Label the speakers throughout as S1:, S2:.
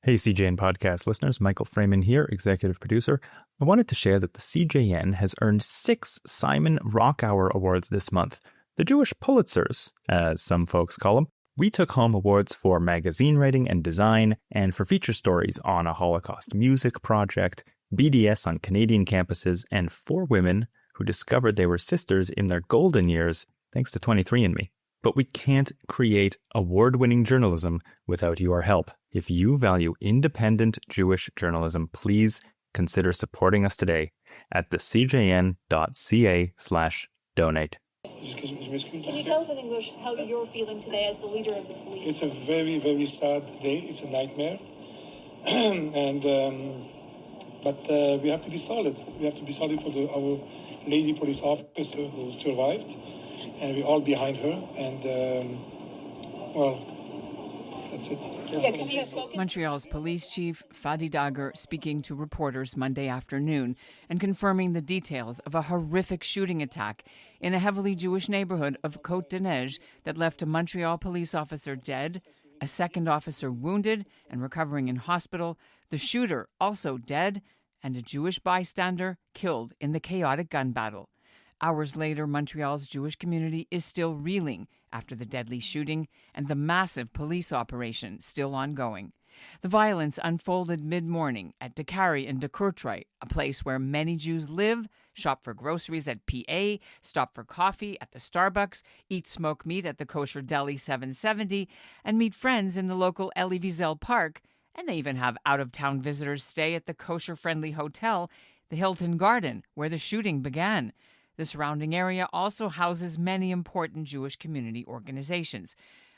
S1: Hey, CJN podcast listeners, Michael Freeman here, executive producer. I wanted to share that the CJN has earned 6 Simon Rockhour Awards this month, the Jewish Pulitzers, as some folks call them. We took home awards for magazine writing and design, and for feature stories on a Holocaust music project, BDS on Canadian campuses, and 4 women who discovered they were sisters in their golden years, thanks to 23andMe. But we can't create award-winning journalism without your help. If you value independent Jewish journalism, please consider supporting us today at thecjn.ca/donate.
S2: Can you tell us in English how you're feeling today as the leader of the police?
S3: It's a very, very sad day. It's a nightmare. But we have to be solid. We have to be solid for our lady police officer who survived. And we're all behind her. And, that's it.
S4: Montreal's police chief, Fadi Dagher, speaking to reporters Monday afternoon and confirming the details of a horrific shooting attack in a heavily Jewish neighbourhood of Côte-des-Neiges that left a Montreal police officer dead, a second officer wounded and recovering in hospital, the shooter also dead, and a Jewish bystander killed in the chaotic gun battle. Hours later, Montreal's Jewish community is still reeling after the deadly shooting and the massive police operation still ongoing. The violence unfolded mid-morning at Décarie and de Courtrai, a place where many Jews live, shop for groceries at PA, stop for coffee at the Starbucks, eat smoked meat at the Kosher Deli 770, and meet friends in the local Elie Wiesel Park, and they even have out-of-town visitors stay at the kosher-friendly hotel, the Hilton Garden, where the shooting began. The surrounding area also houses many important Jewish community organizations.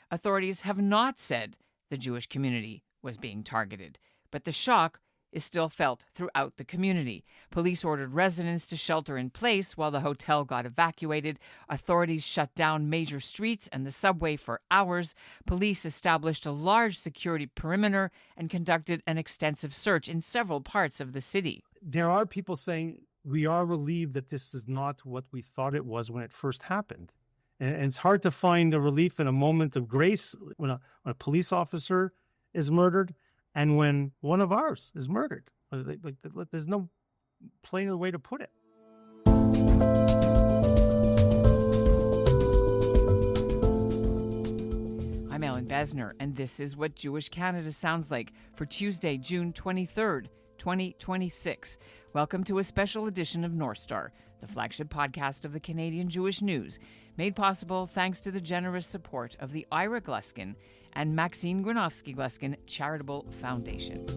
S4: Authorities have not said the Jewish community was being targeted, but the shock is still felt throughout the community. Police ordered residents to shelter in place while the hotel got evacuated. Authorities shut down major streets and the subway for hours. Police established a large security perimeter and conducted an extensive search in several parts of the city.
S5: There are people saying, we are relieved that this is not what we thought it was when it first happened. And it's hard to find a relief in a moment of grace when a police officer is murdered and when one of ours is murdered. There's no plainer way to put it.
S4: I'm Ellen Besner, and this is what Jewish Canada sounds like for Tuesday, June 23rd, 2026. Welcome to a special edition of North Star, the flagship podcast of the Canadian Jewish News, made possible thanks to the generous support of the Ira Gluskin and Maxine Granovsky-Gluskin Charitable Foundation.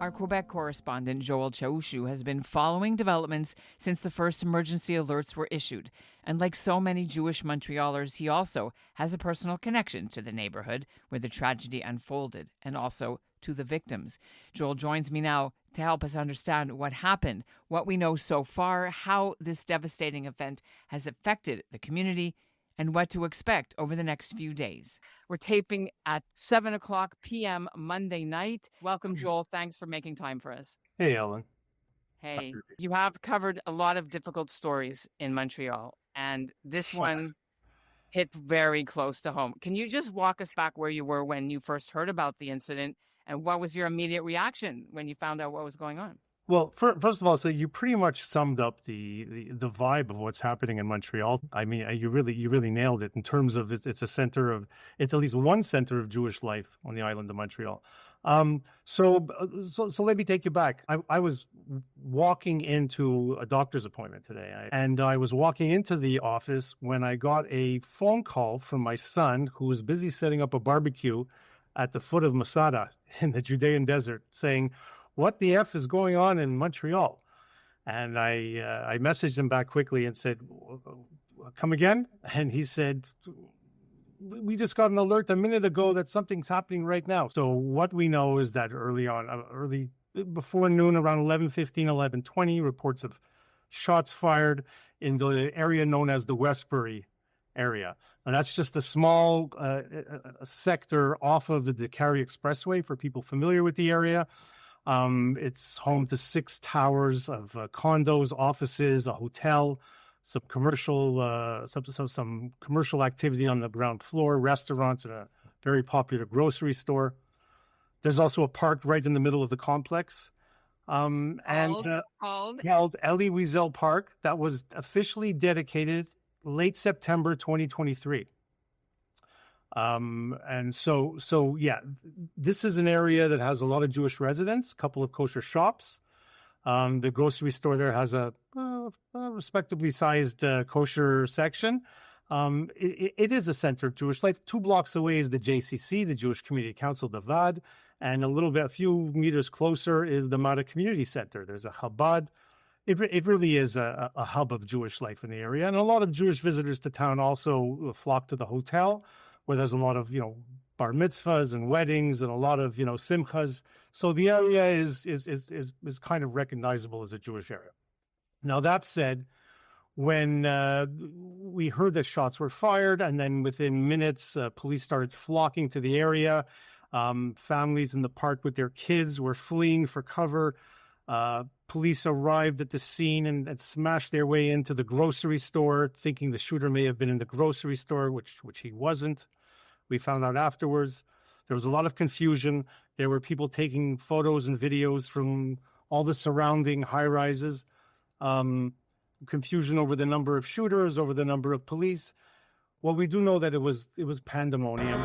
S4: Our Quebec correspondent, Joel Chaoushu, has been following developments since the first emergency alerts were issued. And like so many Jewish Montrealers, he also has a personal connection to the neighbourhood where the tragedy unfolded and also to the victims. Joel joins me now to help us understand what happened, what we know so far, how this devastating event has affected the community, and what to expect over the next few days. We're taping at 7:00 p.m. Monday night. Welcome, Joel. Thanks for making time for us.
S5: Hey, Ellen.
S4: Hey, you have covered a lot of difficult stories in Montreal, and this one hit very close to home. Can you just walk us back where you were when you first heard about the incident, and what was your immediate reaction when you found out what was going on?
S5: Well, first of all, so you pretty much summed up the vibe of what's happening in Montreal. I mean, you really nailed it in terms of it's at least one center of Jewish life on the island of Montreal. So let me take you back. I was walking into a doctor's appointment today, and I was walking into the office when I got a phone call from my son, who was busy setting up a barbecue at the foot of Masada in the Judean desert, saying, "What the F is going on in Montreal?" And I messaged him back quickly and said, "Come again?" And he said, "We just got an alert a minute ago that something's happening right now." So what we know is that early before noon, around 11:15, 11:20, reports of shots fired in the area known as the Westbury area. And that's just a small sector off of the Décarie Expressway for people familiar with the area. It's home to 6 towers of condos, offices, a hotel, some commercial activity on the ground floor, restaurants, and a very popular grocery store. There's also a park right in the middle of the complex, called Elie Wiesel Park, that was officially dedicated late September 2023. And so yeah, this is an area that has a lot of Jewish residents, a couple of kosher shops. The grocery store there has a respectably sized kosher section. It is a center of Jewish life. 2 blocks away is the JCC, the Jewish Community Council, the VAD, and a few meters closer is the MADA Community Center. There's a Chabad. It really is a hub of Jewish life in the area, and a lot of Jewish visitors to town also flock to the hotel, where there's a lot of bar mitzvahs and weddings and a lot of simchas. So the area is kind of recognizable as a Jewish area. Now that said, when we heard that shots were fired, and then within minutes, police started flocking to the area. Families in the park with their kids were fleeing for cover. Police arrived at the scene and smashed their way into the grocery store, thinking the shooter may have been in the grocery store, which he wasn't. We found out afterwards. There was a lot of confusion. There were people taking photos and videos from all the surrounding high-rises. Confusion over the number of shooters, over the number of police. Well, we do know that it was pandemonium.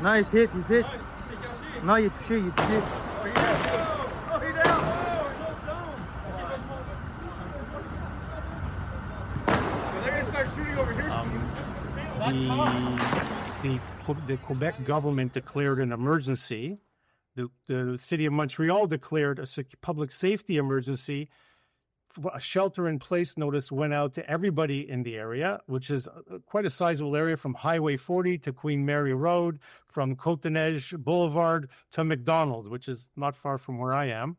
S6: Non, he's hit. Non, il est touché.
S5: The Quebec government declared an emergency. The city of Montreal declared a public safety emergency. A shelter-in-place notice went out to everybody in the area, which is quite a sizable area, from Highway 40 to Queen Mary Road, from Côte-des-Neiges Boulevard to McDonald, which is not far from where I am.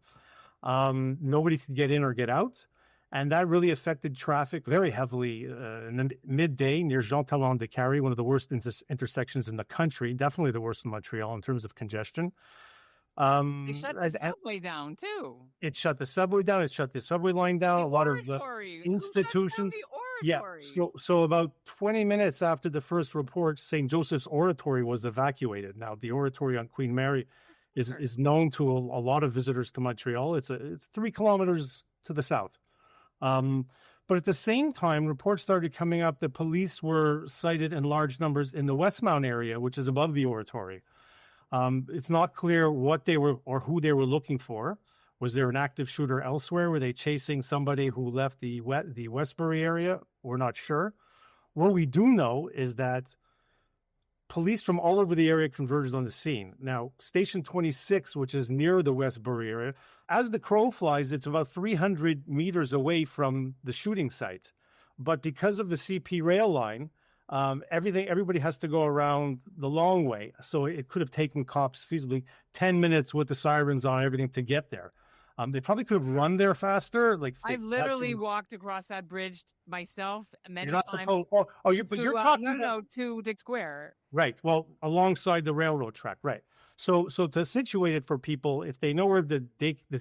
S5: Nobody could get in or get out. And that really affected traffic very heavily in the midday near Jean-Talon-de-Carry, one of the worst intersections in the country, definitely the worst in Montreal in terms of congestion.
S4: They shut the subway down, too.
S5: It shut the subway down. It shut the subway line down. A lot of institutions. Yeah. So about 20 minutes after the first report, St. Joseph's Oratory was evacuated. Now, the Oratory on Queen Mary is known to a lot of visitors to Montreal. It's 3 kilometers to the south. But at the same time, reports started coming up that police were sighted in large numbers in the Westmount area, which is above the Oratory. It's not clear what they were or who they were looking for. Was there an active shooter elsewhere? Were they chasing somebody who left the Westbury area? We're not sure. What we do know is that police from all over the area converged on the scene. Now, Station 26, which is near the Westbury area, as the crow flies, it's about 300 meters away from the shooting site. But because of the CP rail line, everybody has to go around the long way. So it could have taken cops feasibly 10 minutes with the sirens on, everything to get there. They probably could have run there faster.
S4: I've literally walked across that bridge myself many
S5: times. You're talking
S4: to Dick Square.
S5: Right. Well, alongside the railroad track. Right. So to situate it for people, if they know where the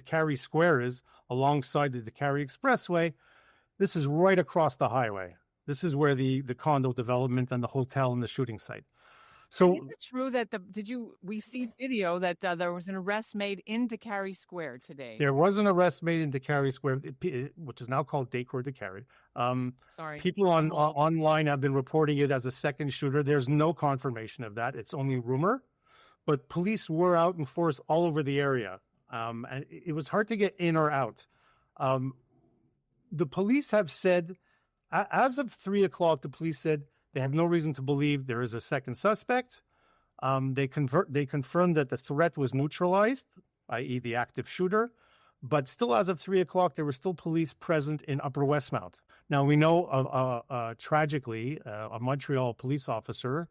S5: Carey Square is, alongside the Carey Expressway, this is right across the highway. This is where the condo development and the hotel and the shooting site. So
S4: is it true that we've seen video that there was an arrest made into Carey Square today?
S5: There was an arrest made into Carey Square, which is now called Décour de Carey.
S4: Sorry.
S5: People online have been reporting it as a second shooter. There's no confirmation of that. It's only rumor. But police were out in force all over the area. And it was hard to get in or out. The police have said, as of 3 o'clock, the police said they have no reason to believe there is a second suspect. They confirmed that the threat was neutralized, i.e. the active shooter. But still, as of 3 o'clock, there were still police present in Upper Westmount. Now, we know, tragically, a Montreal police officer,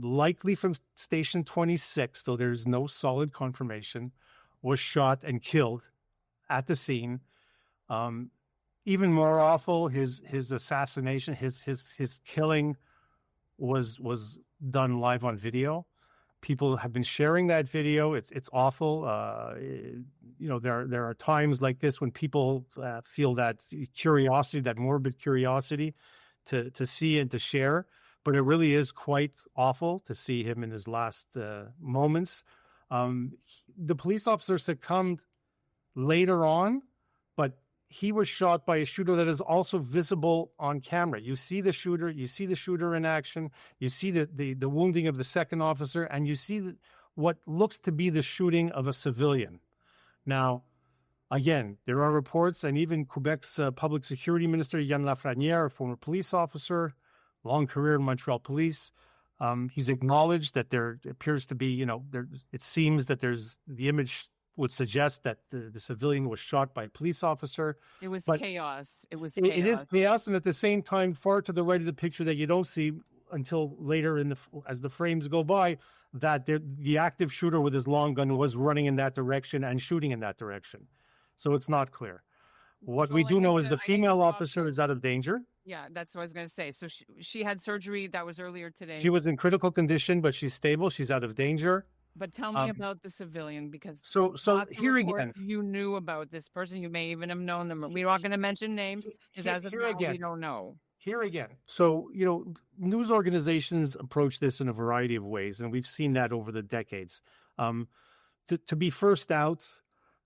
S5: likely from Station 26, though there's no solid confirmation, was shot and killed at the scene. Even more awful, his assassination, his killing was done live on video. People have been sharing that video. It's awful. There are times like this when people feel that curiosity, that morbid curiosity, to see and to share. But it really is quite awful to see him in his last moments. The police officer succumbed later on, but he was shot by a shooter that is also visible on camera. You see the shooter in action, you see the wounding of the second officer, and you see what looks to be the shooting of a civilian. Now, again, there are reports, and even Quebec's public security minister, Yann Lafrenière, a former police officer, long career in Montreal police, he's acknowledged that there appears to be, it seems that the image would suggest that the civilian was shot by a police officer.
S4: It was chaos. It was
S5: chaos.
S4: It
S5: is chaos, and at the same time, far to the right of the picture that you don't see until later as the frames go by, that the active shooter with his long gun was running in that direction and shooting in that direction. So it's not clear. What we do know is the female officer is out of danger.
S4: Yeah, that's what I was going to say. So she had surgery. That was earlier today.
S5: She was in critical condition, but she's stable. She's out of danger.
S4: But tell me about the civilian, because
S5: so here again,
S4: you knew about this person. You may even have known them. We're not going to mention names, because as of now, we don't know.
S5: Here again. So, news organizations approach this in a variety of ways, and we've seen that over the decades. To be first out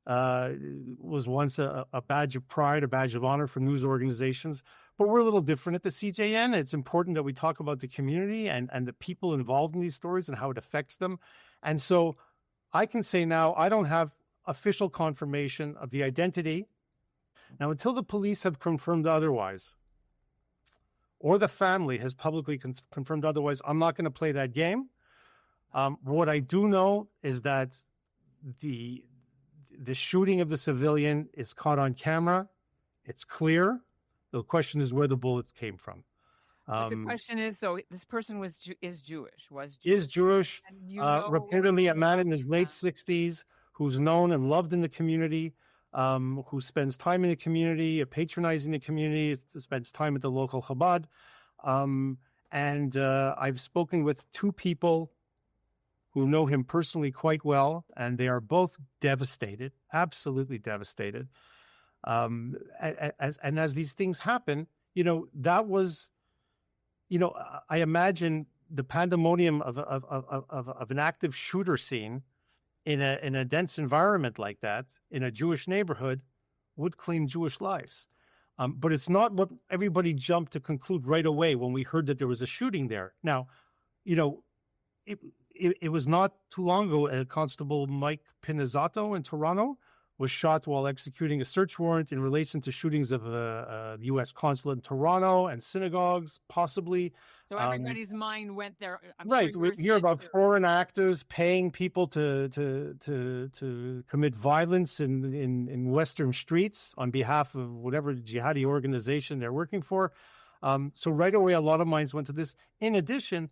S5: was once a badge of pride, a badge of honor for news organizations. But we're a little different at the CJN. It's important that we talk about the community and the people involved in these stories and how it affects them. And so I can say now I don't have official confirmation of the identity. Now, until the police have confirmed otherwise, or the family has publicly confirmed otherwise, I'm not going to play that game. What I do know is that the shooting of the civilian is caught on camera. It's clear. The question is where the bullets came from.
S4: But the question is, though, this person is Jewish.
S5: Reportedly a man in his late 60s who's known and loved in the community, who spends time in the community, patronizing the community, spends time at the local Chabad. And I've spoken with two people who know him personally quite well, and they are both devastated, absolutely devastated. As these things happen, that was, I imagine the pandemonium of an active shooter scene in a dense environment like that, in a Jewish neighborhood, would claim Jewish lives. But it's not what everybody jumped to conclude right away when we heard that there was a shooting there. Now, it was not too long ago, Constable Mike Pinizzato in Toronto was shot while executing a search warrant in relation to shootings of the U.S. consulate in Toronto and synagogues, possibly.
S4: So everybody's mind went there.
S5: Right. We hear about foreign actors paying people to commit violence in Western streets on behalf of whatever jihadi organization they're working for. So right away, a lot of minds went to this. In addition,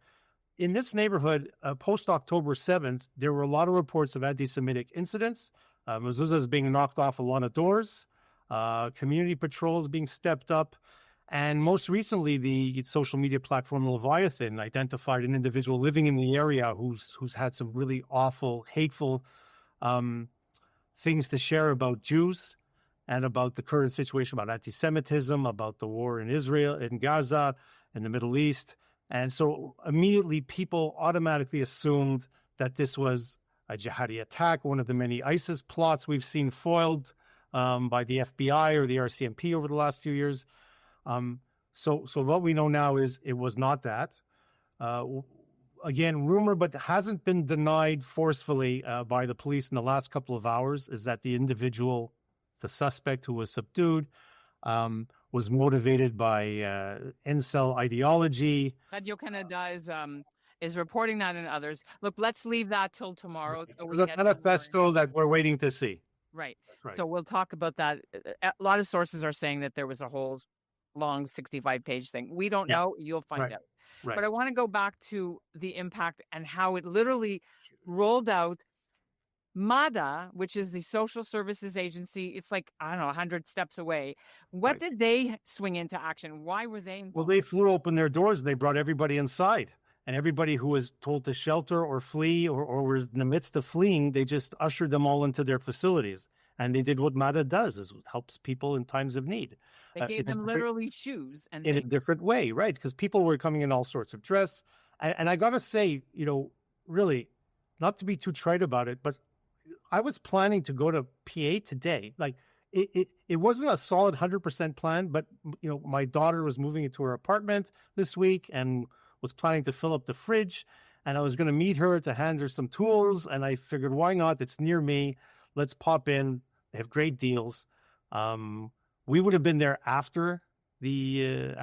S5: in this neighborhood, post-October 7th, there were a lot of reports of anti-Semitic incidents. Mezuzahs being knocked off a lot of doors, community patrols being stepped up, and most recently, the social media platform Leviathan identified an individual living in the area who's had some really awful, hateful things to share about Jews and about the current situation, about anti-Semitism, about the war in Israel, in Gaza, in the Middle East. And so immediately people automatically assumed that this was a jihadi attack, one of the many ISIS plots we've seen foiled by the FBI or the RCMP over the last few years. So what we know now is it was not that. Again, rumor, but hasn't been denied forcefully by the police in the last couple of hours, is that the individual, the suspect who was subdued, was motivated by incel ideology.
S4: Radio Canada is reporting that, and others. Look, let's leave that till tomorrow.
S5: There's a manifesto that we're waiting to see.
S4: Right. So we'll talk about that. A lot of sources are saying that there was a whole long 65-page thing. We don't know. You'll find out.
S5: Right.
S4: But I want to go back to the impact and how it literally rolled out. MADA, which is the social services agency, it's like, 100 steps away. What did they swing into action? Why were they involved?
S5: Well, they flew open their doors and they brought everybody inside. And everybody who was told to shelter or flee or was in the midst of fleeing, they just ushered them all into their facilities. And they did what MADA does, is it helps people in times of need.
S4: They gave them literally shoes. And
S5: in a different way, right? Because people were coming in all sorts of dress. And I got to say, really, not to be too trite about it, but I was planning to go to PA today. Like, it wasn't a solid 100% plan, but, my daughter was moving into her apartment this week and was planning to fill up the fridge. And I was going to meet her to hand her some tools. And I figured, why not? It's near me. Let's pop in. They have great deals. We would have been there after the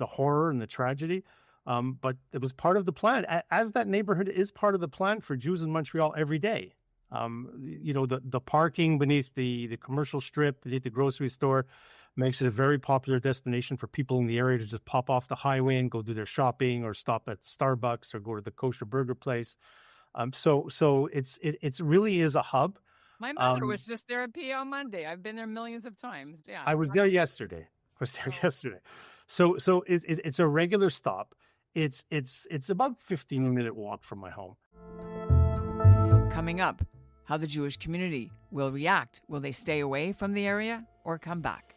S5: horror and the tragedy, but it was part of the plan. As that neighborhood is part of the plan for Jews in Montreal every day. The parking beneath the commercial strip, beneath the grocery store, makes it a very popular destination for people in the area to just pop off the highway and go do their shopping or stop at Starbucks or go to the kosher burger place. So it really is a hub.
S4: My mother was just there at PA on Monday. I've been there millions of times. Yeah,
S5: I was there yesterday. So it's a regular stop. It's about 15-minute walk from my home.
S4: Coming up, how the Jewish community will react. Will they stay away from the area or come back?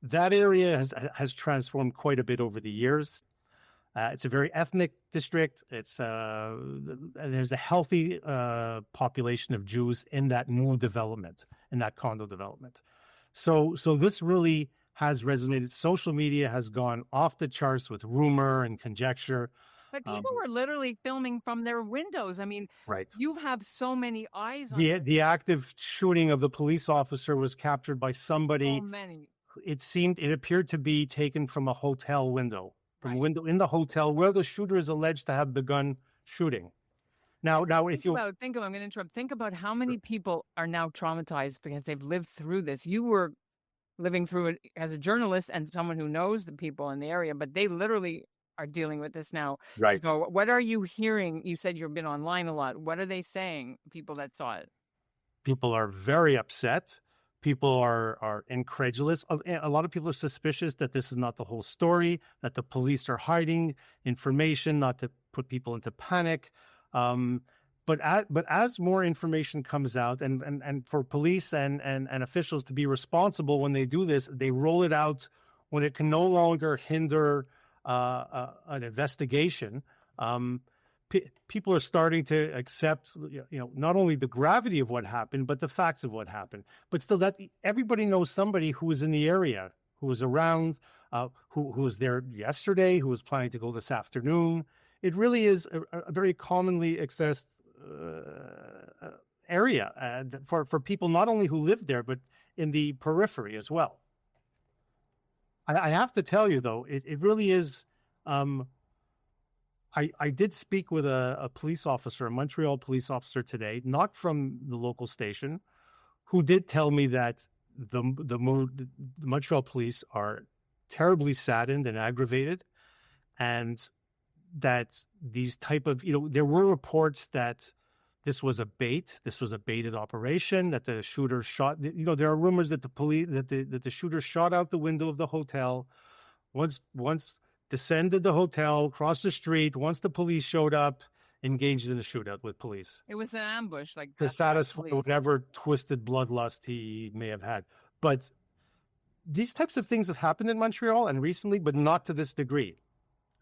S5: That area has transformed quite a bit over the years. It's a very ethnic district. There's a healthy population of Jews in that new development, in that condo development. So this really has resonated. Social media has gone off the charts with rumor and conjecture.
S4: But people were literally filming from their windows. I mean,
S5: right.
S4: You have so many eyes on
S5: the active shooting of the police officer was captured by somebody.
S4: So many.
S5: It appeared to be taken from a hotel window. From
S4: Right.
S5: window in the hotel where the shooter is alleged to have begun shooting. Now, I'm going to
S4: interrupt. Think about how many people are now traumatized because they've lived through this. You were living through it as a journalist and someone who knows the people in the area, but they literally are dealing with this now.
S5: Right.
S4: So what are you hearing? You said you've been online a lot. What are they saying, people that saw it?
S5: People are very upset. People are incredulous. A lot of people are suspicious that this is not the whole story, that the police are hiding information, not to put people into panic. But as more information comes out, and for police and officials to be responsible when they do this, they roll it out when it can no longer hinder an investigation. People are starting to accept, not only the gravity of what happened, but the facts of what happened. But still, that everybody knows somebody who was in the area, who was around, who was there yesterday, who was planning to go this afternoon. It really is a very commonly accessed area for people not only who live there, but in the periphery as well. I have to tell you, though, it really is. I did speak with a police officer, a Montreal police officer today, not from the local station, who did tell me that the Montreal police are terribly saddened and aggravated, and that these type of, there were reports that this was a baited operation, that the shooter shot, there are rumors that the shooter shot out the window of the hotel, once descended the hotel, crossed the street, once the police showed up, engaged in a shootout with police.
S4: It was an ambush,
S5: to satisfy whatever twisted bloodlust he may have had. But these types of things have happened in Montreal and recently, but not to this degree.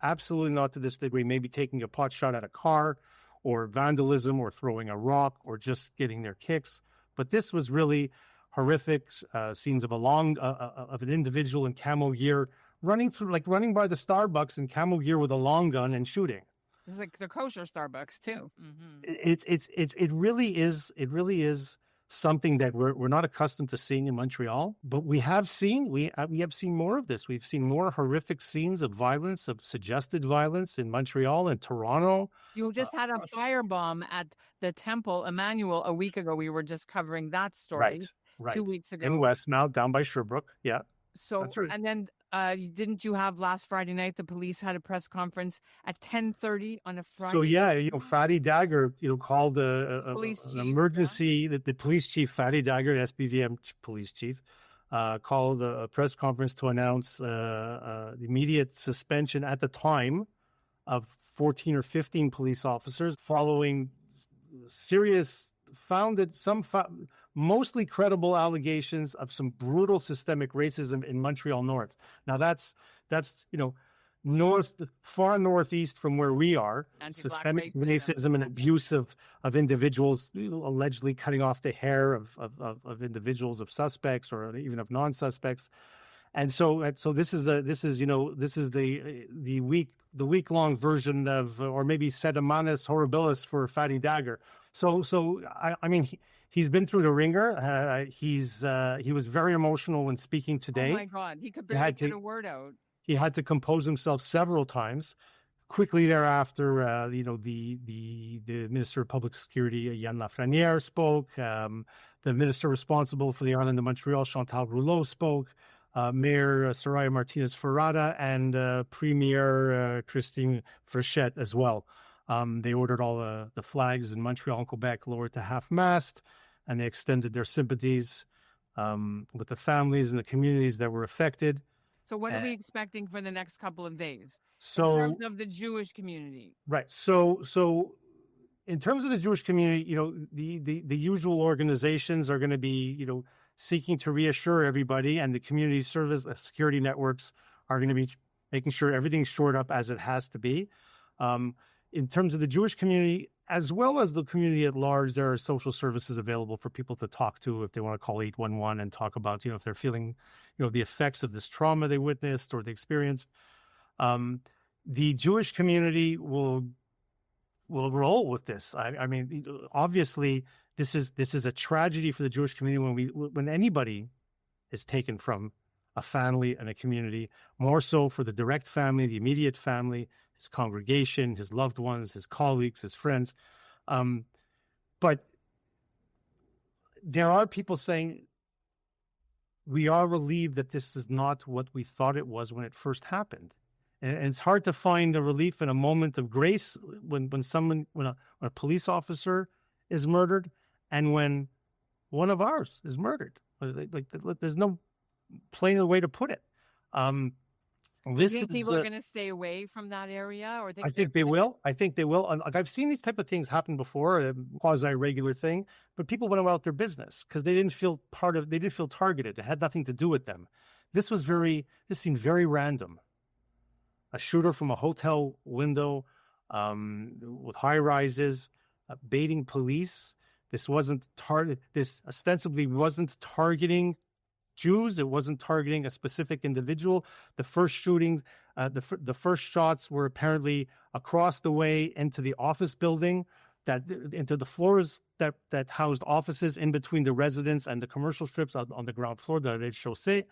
S5: Absolutely not to this degree. Maybe taking a pot shot at a car, or vandalism, or throwing a rock, or just getting their kicks. But this was really horrific scenes of of an individual in camo gear running by the Starbucks in camo gear with a long gun and shooting.
S4: It's like the kosher Starbucks too. Mm-hmm.
S5: It really is something that we're not accustomed to seeing in Montreal, but we have seen more of this. We've seen more horrific scenes of violence, of suggested violence in Montreal and Toronto.
S4: You just had a firebomb at the Temple Emmanuel a week ago. We were just covering that story
S5: right.
S4: 2 weeks ago.
S5: In Westmount, down by Sherbrooke. Yeah.
S4: So, that's right. And then didn't you have last Friday night, the police had a press conference at 10:30 on a Friday?
S5: So, yeah, Fadi Dagger, called an emergency, the police chief, Fadi Dagger, SBVM police chief, called a press conference to announce the immediate suspension at the time of 14 or 15 police officers following serious, mostly credible allegations of some brutal systemic racism in Montreal North. Now that's far northeast from where we are. Systemic racism and abuse of individuals, allegedly cutting off the hair of individuals, of suspects or even of non-suspects. And so this is the week-long version of, or maybe Sedemanis Horribilis for Fatty Dagger. So I mean, he's been through the ringer. He was very emotional when speaking today.
S4: Oh my God, he could barely get a word out.
S5: He had to compose himself several times. Quickly thereafter, the Minister of Public Security, Yann Lafrenière, spoke. The minister responsible for the island of Montreal, Chantal Rouleau, spoke. Mayor Soraya Martinez-Ferrada and Premier Christine Frechette as well. They ordered all the flags in Montreal and Quebec lowered to half-mast, and they extended their sympathies with the families and the communities that were affected.
S4: So what are we expecting for the next couple of days in terms of the Jewish community?
S5: Right. So in terms of the Jewish community, the usual organizations are going to be, seeking to reassure everybody, and the community service security networks are going to be making sure everything's shored up as it has to be. In terms of the Jewish community, as well as the community at large, there are social services available for people to talk to if they want to call 811 and talk about, if they're feeling, the effects of this trauma they witnessed or they experienced. The Jewish community will roll with this. I mean, obviously, this is a tragedy for the Jewish community when anybody is taken from a family and a community, more so for the direct family, the immediate family, his congregation, his loved ones, his colleagues, his friends. But there are people saying, we are relieved that this is not what we thought it was when it first happened. And it's hard to find a relief in a moment of grace when a police officer is murdered and when one of ours is murdered. Like there's no plainer way to put it.
S4: Do you think people are going to stay away from that area, or
S5: I think they will. I think they will. And I've seen these type of things happen before, a quasi-regular thing, but people went about their business because they didn't feel they didn't feel targeted. It had nothing to do with them. This seemed very random. A shooter from a hotel window with high rises, baiting police. This ostensibly wasn't targeting Jews. It wasn't targeting a specific individual. The first shootings, the first shots were apparently across the way into the office building, into the floors that housed offices in between the residence and the commercial strips on the ground floor, the rez-de-chaussée.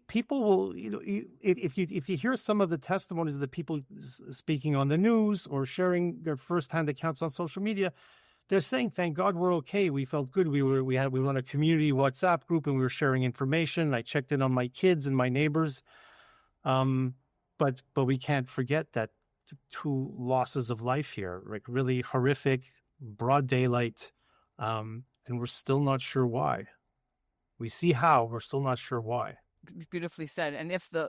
S5: People will, if you hear some of the testimonies of the people speaking on the news or sharing their firsthand accounts on social media, they're saying, "Thank God we're okay. We felt good. We run a community WhatsApp group and we were sharing information. I checked in on my kids and my neighbors, but we can't forget that two losses of life here, like really horrific, broad daylight, and we're still not sure why. We see how, we're still not sure why."
S4: Beautifully said. And if the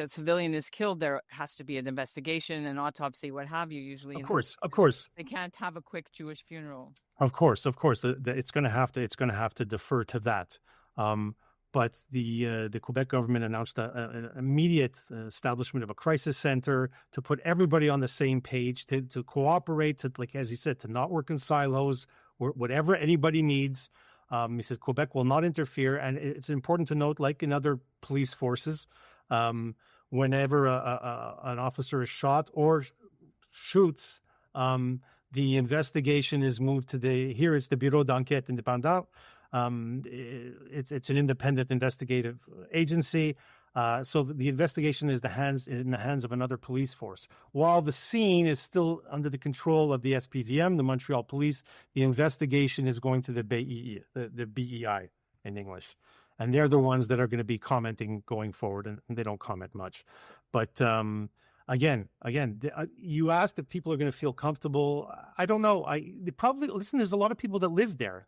S4: civilian is killed, there has to be an investigation, an autopsy, what have you. Usually,
S5: of course,
S4: they can't have a quick Jewish funeral.
S5: Of course, it's going to have to defer to that. But the Quebec government announced an immediate establishment of a crisis center to put everybody on the same page, to cooperate, to, like as you said, to not work in silos, whatever anybody needs. He says Quebec will not interfere, and it's important to note, like in other police forces, whenever an officer is shot or shoots, the investigation is moved to it's the Bureau d'Enquête Indépendant. It's an independent investigative agency. So the investigation is in the hands of another police force. While the scene is still under the control of the SPVM, the Montreal Police, the investigation is going to the BEI, the BEI in English. And they're the ones that are going to be commenting going forward, and they don't comment much. But Again, you asked if people are going to feel comfortable. I don't know. Listen, there's a lot of people that live there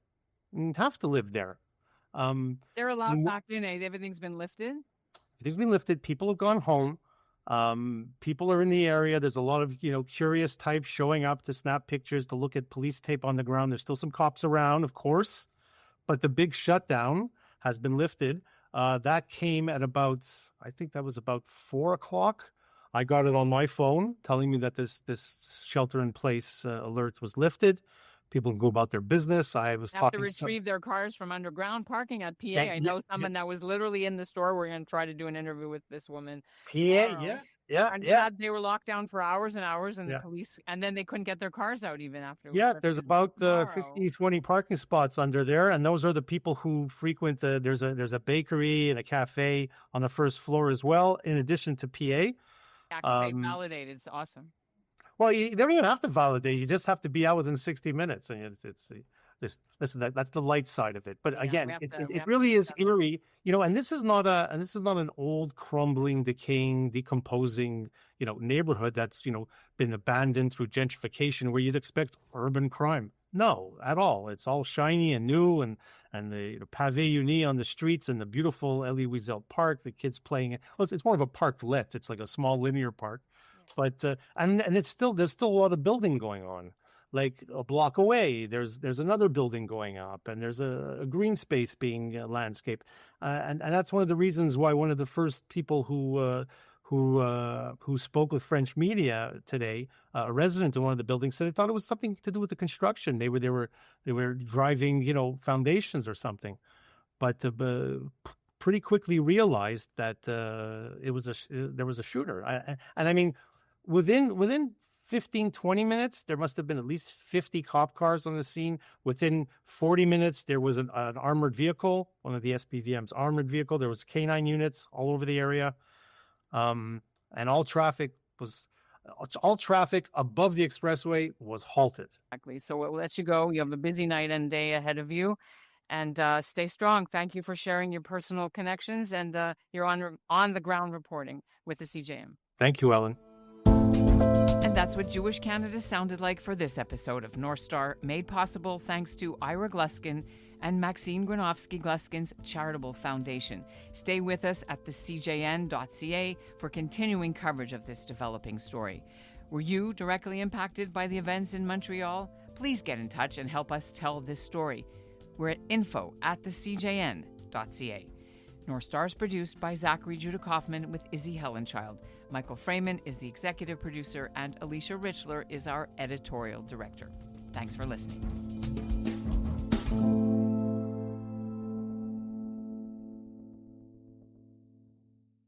S5: and have to live there.
S4: They're allowed back in. Everything's been lifted?
S5: Everything's been lifted. People have gone home. People are in the area. There's a lot of, curious types showing up to snap pictures, to look at police tape on the ground. There's still some cops around, of course, but the big shutdown has been lifted. That came at I think that was about 4:00. I got it on my phone telling me that this shelter-in-place alert was lifted. People can go about their business. I was
S4: have to retrieve their cars from underground parking at PA. I know someone that was literally in the store. We're going to try to do an interview with this woman.
S5: PA, yeah.
S4: And they were locked down for hours and hours, and the police, and then they couldn't get their cars out even after.
S5: Yeah, there's about 15, 20 parking spots under there, and those are the people who frequent there's a bakery and a cafe on the first floor as well, in addition to PA.
S4: Yeah, because they validate. It's awesome.
S5: Well, you don't even have to validate. You just have to be out within 60 minutes. And listen, that's the light side of it. But again, it really is eerie, and this is not an old, crumbling, decaying, decomposing, neighborhood that's, been abandoned through gentrification where you'd expect urban crime. No, at all. It's all shiny and new, and the pavé uni on the streets, and the beautiful Elie Wiesel Park, the kids playing. Well, it's more of a parklet. It's like a small linear park. But and there's still a lot of building going on. Like a block away, there's another building going up, and there's a green space being landscaped, and that's one of the reasons why one of the first people who spoke with French media today, a resident in one of the buildings, said they thought it was something to do with the construction. They were driving foundations or something, but pretty quickly realized that there was a shooter, and I mean. Within 15, 20 minutes, there must have been at least 50 cop cars on the scene. Within 40 minutes, there was an armored vehicle, one of the SPVM's armored vehicle. There was canine units all over the area. And all traffic above the expressway was halted.
S4: Exactly. So we'll let you go. You have a busy night and day ahead of you. And stay strong. Thank you for sharing your personal connections and your on the ground reporting with the CJM.
S5: Thank you, Ellen.
S4: And that's what Jewish Canada sounded like for this episode of North Star, made possible thanks to Ira Gluskin and Maxine Granovsky-Gluskin's charitable foundation. Stay with us at thecjn.ca for continuing coverage of this developing story. Were you directly impacted by the events in Montreal? Please get in touch and help us tell this story. We're at info@thecjn.ca. North Star is produced by Zachary Judah Kaufman with Izzy Helenchild. Michael Freeman is the executive producer, and Alicia Richler is our editorial director. Thanks for listening.